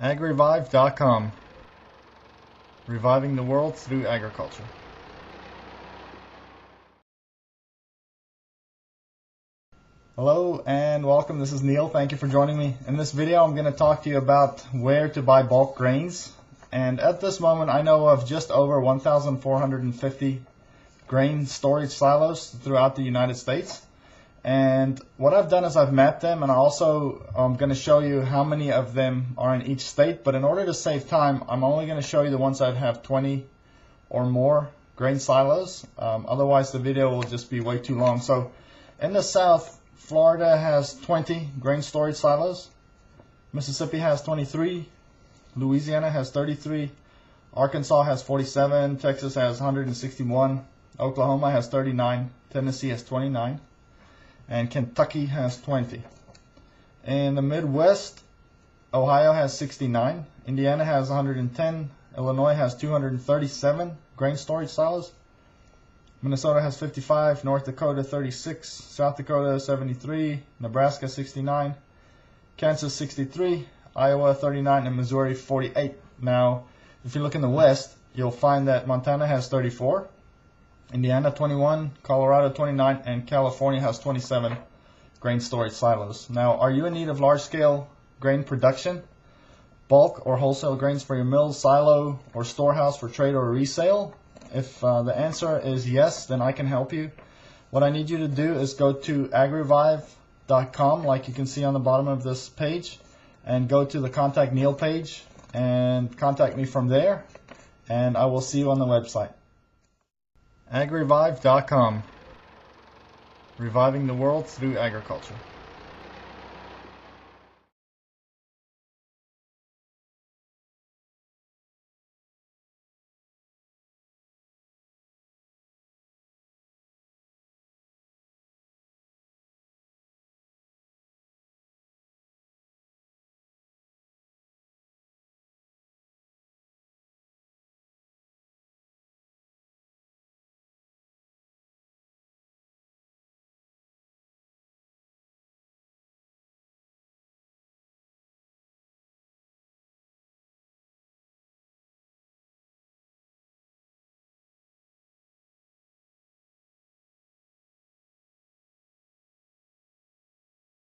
agrevive.com, reviving the world through agriculture. Hello and welcome. This is Neil. Thank you for joining me. In this video I'm going to talk to you about where to buy bulk grains. And at this moment I know of just over 1,450 grain storage silos throughout the United States. And what I've done is I've mapped them, and I also am going to show you how many of them are in each state. But in order to save time, I'm only going to show you the ones that have 20 or more grain silos. Otherwise the video will just be way too long. So in the South, Florida has 20 grain storage silos. Mississippi has 23. Louisiana has 33. Arkansas has 47. Texas has 161. Oklahoma has 39. Tennessee has 29. And Kentucky has 20. In the Midwest, Ohio has 69. Indiana has 110. Illinois has 237 grain storage silos. Minnesota has 55, North Dakota 36, South Dakota 73, Nebraska 69, Kansas 63, Iowa 39, and Missouri 48. Now, if you look in the West, you'll find that Montana has 34, Indiana 21, Colorado 29, and California has 27 grain storage silos. Now, are you in need of large-scale grain production, bulk or wholesale grains for your mill, silo, or storehouse for trade or resale? If the answer is yes, then I can help you. What I need you to do is go to agrivive.com, like you can see on the bottom of this page, and go to the Contact Neil page and contact me from there, and I will see you on the website. agrivive.com, reviving the world through agriculture.